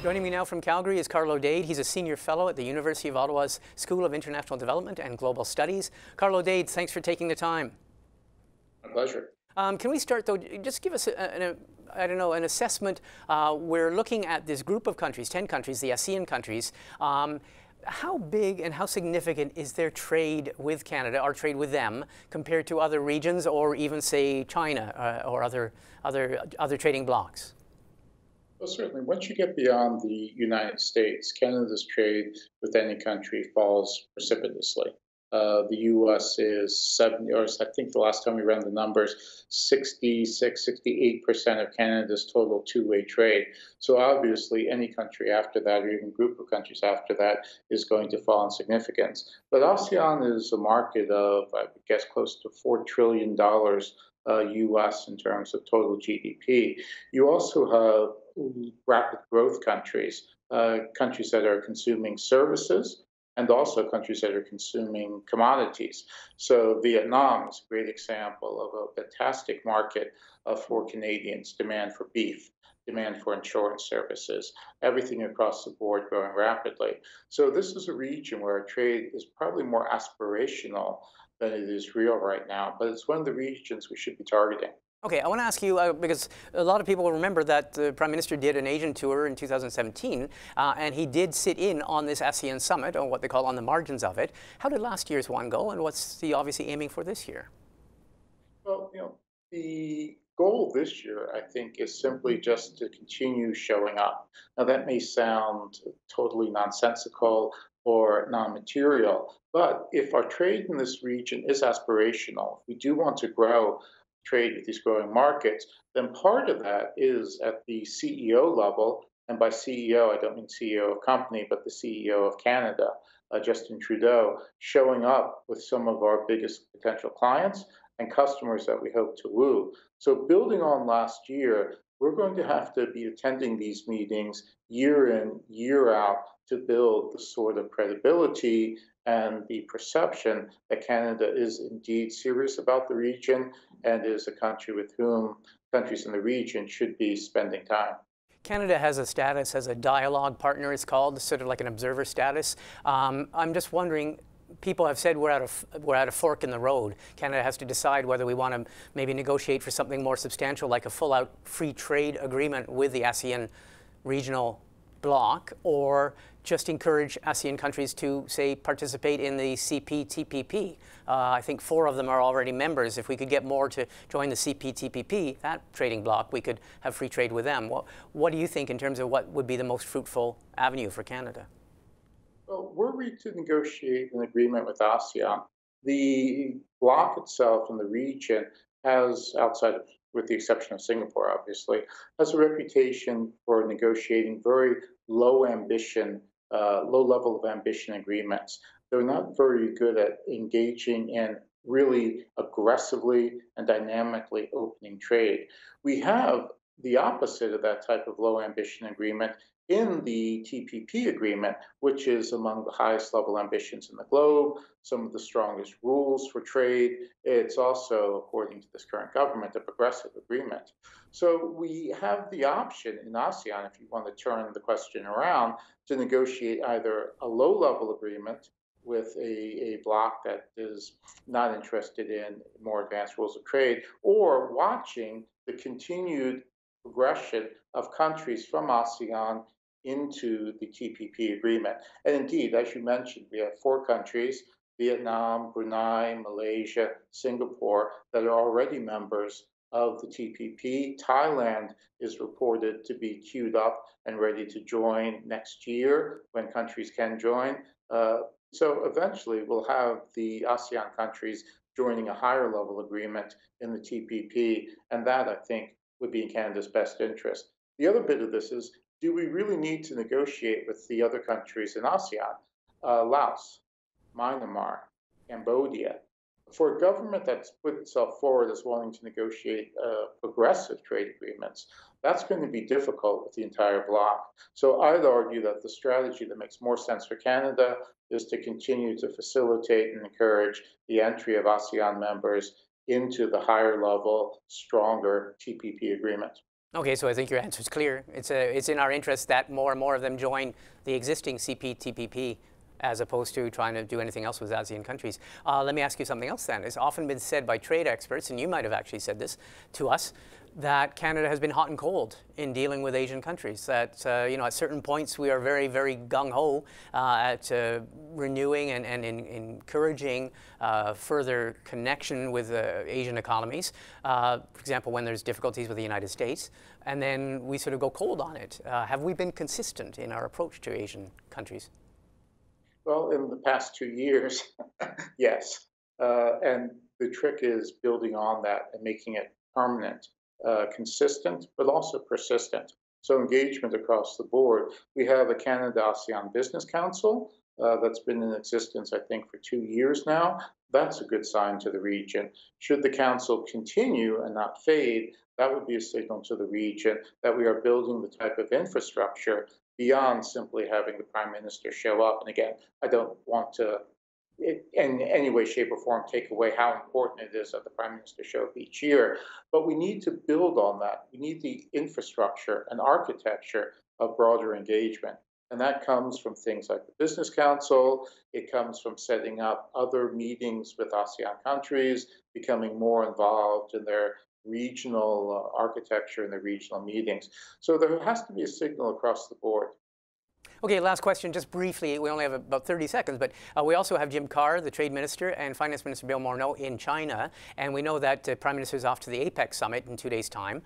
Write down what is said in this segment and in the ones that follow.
Joining me now from Calgary is Carlo Dade. He's a senior fellow at the University of Ottawa's School of International Development and Global Studies. Carlo Dade, thanks for taking the time. My pleasure. Can we start, though, just give us an assessment. We're looking at this group of countries, 10 countries, the ASEAN countries. How big and how significant is their trade with Canada, or trade with them, compared to other regions, or even, say, China or other trading blocs? Well, certainly, once you get beyond the United States, Canada's trade with any country falls precipitously. The U.S. is 70, or I think the last time we ran the numbers, 68% of Canada's total two-way trade. So obviously, any country after that, or even group of countries after that, is going to fall in significance. But ASEAN is a market of, I would guess, close to $4 trillion U.S. in terms of total GDP. You also have rapid growth countries, countries that are consuming services, and also countries that are consuming commodities. So Vietnam is a great example of a fantastic market for Canadians, demand for beef, demand for insurance services, everything across the board growing rapidly. So this is a region where trade is probably more aspirational than it is real right now, but it's one of the regions we should be targeting. Okay, I want to ask you, because a lot of people will remember that the Prime Minister did an Asian tour in 2017, and he did sit in on this ASEAN summit, or what they call on the margins of it. How did last year's one go, and what's he obviously aiming for this year? Well, the goal this year, I think, is simply just to continue showing up. Now, that may sound totally nonsensical or non-material, but if our trade in this region is aspirational, if we do want to grow trade with these growing markets, then part of that is at the CEO level. And by CEO, I don't mean CEO of company, but the CEO of Canada, Justin Trudeau, showing up with some of our biggest potential clients and customers that we hope to woo. So building on last year, we're going to have to be attending these meetings year in, year out to build the sort of credibility and the perception that Canada is indeed serious about the region and is a country with whom countries in the region should be spending time. Canada has a status as a dialogue partner, it's called, sort of like an observer status. I'm just wondering, people have said we're at a fork in the road. Canada has to decide whether we want to maybe negotiate for something more substantial, like a full-out free trade agreement with the ASEAN regional bloc, or just encourage ASEAN countries to, say, participate in the CPTPP. I think 4 of them are already members. If we could get more to join the CPTPP, that trading bloc, we could have free trade with them. What do you think in terms of what would be the most fruitful avenue for Canada? Well, were we to negotiate an agreement with ASEAN, the bloc itself in the region has, outside of, with the exception of Singapore, obviously, has a reputation for negotiating very low ambition, low level of ambition agreements. They're not very good at engaging in really aggressively and dynamically opening trade. We have the opposite of that type of low ambition agreement in the TPP agreement, which is among the highest level ambitions in the globe, some of the strongest rules for trade. It's also, according to this current government, a progressive agreement. So we have the option in ASEAN, if you want to turn the question around, to negotiate either a low-level agreement with a bloc that is not interested in more advanced rules of trade, or watching the continued progression of countries from ASEAN into the TPP agreement. And indeed, as you mentioned, we have 4 countries, Vietnam, Brunei, Malaysia, Singapore, that are already members of the TPP. Thailand is reported to be queued up and ready to join next year when countries can join. So eventually we'll have the ASEAN countries joining a higher level agreement in the TPP, and that, I think, would be in Canada's best interest. The other bit of this is, do we really need to negotiate with the other countries in ASEAN? Laos, Myanmar, Cambodia. For a government that's put itself forward as wanting to negotiate progressive trade agreements, that's going to be difficult with the entire bloc. So I'd argue that the strategy that makes more sense for Canada is to continue to facilitate and encourage the entry of ASEAN members into the higher level, stronger TPP agreement. Okay, so I think your answer is clear. It's in our interest that more and more of them join the existing CPTPP as opposed to trying to do anything else with ASEAN countries. Let me ask you something else then. It's often been said by trade experts, and you might have actually said this to us, that Canada has been hot and cold in dealing with Asian countries. That at certain points we are very, very gung-ho at renewing and encouraging further connection with Asian economies. For example, when there's difficulties with the United States, and then we sort of go cold on it. Have we been consistent in our approach to Asian countries? Well, in the past 2 years, yes. And the trick is building on that and making it permanent, consistent, but also persistent. So engagement across the board. We have a Canada-ASEAN Business Council that's been in existence, I think, for 2 years now. That's a good sign to the region. Should the council continue and not fade, that would be a signal to the region that we are building the type of infrastructure beyond simply having the prime minister show up. And again, I don't want to in any way, shape, or form take away how important it is that the prime minister show up each year. But we need to build on that. We need the infrastructure and architecture of broader engagement. And that comes from things like the Business Council. It comes from setting up other meetings with ASEAN countries, becoming more involved in their regional architecture and the regional meetings. So there has to be a signal across the board. Okay, last question, just briefly. We only have about 30 seconds, but we also have Jim Carr, the Trade Minister, and Finance Minister Bill Morneau in China. And we know that Prime Minister is off to the APEC summit in 2 days' time.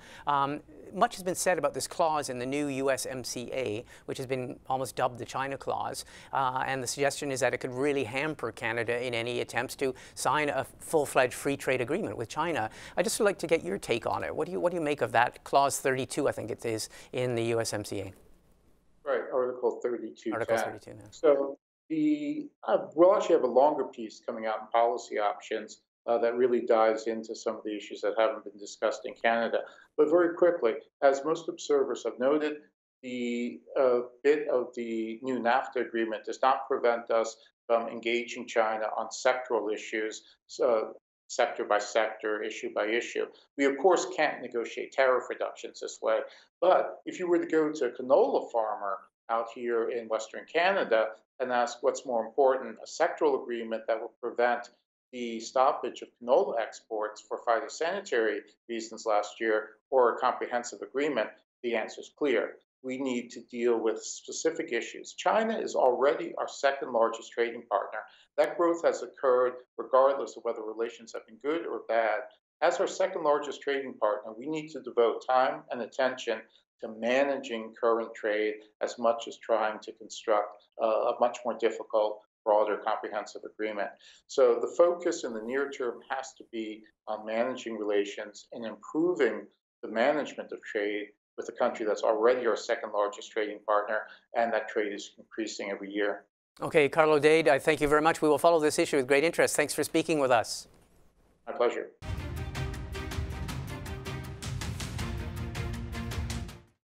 Much has been said about this clause in the new USMCA, which has been almost dubbed the China clause. And the suggestion is that it could really hamper Canada in any attempts to sign a full-fledged free trade agreement with China. I'd just like to get your take on it. What do you make of that clause 32, I think it is, in the USMCA? Right, Article 32. Article 32. Yeah. So we'll actually have a longer piece coming out in policy options that really dives into some of the issues that haven't been discussed in Canada. But very quickly, as most observers have noted, the bit of the new NAFTA agreement does not prevent us from engaging China on sectoral issues, sector by sector, issue by issue. We, of course, can't negotiate tariff reductions this way. But if you were to go to a canola farmer out here in Western Canada and ask what's more important, a sectoral agreement that will prevent the stoppage of canola exports for phytosanitary reasons last year, or a comprehensive agreement, the answer is clear. We need to deal with specific issues. China is already our second largest trading partner. That growth has occurred regardless of whether relations have been good or bad. As our second largest trading partner, we need to devote time and attention to managing current trade as much as trying to construct a much more difficult, broader, comprehensive agreement. So the focus in the near term has to be on managing relations and improving the management of trade with a country that's already our second largest trading partner, and that trade is increasing every year. Okay, Carlo Dade, I thank you very much. We will follow this issue with great interest. Thanks for speaking with us. My pleasure.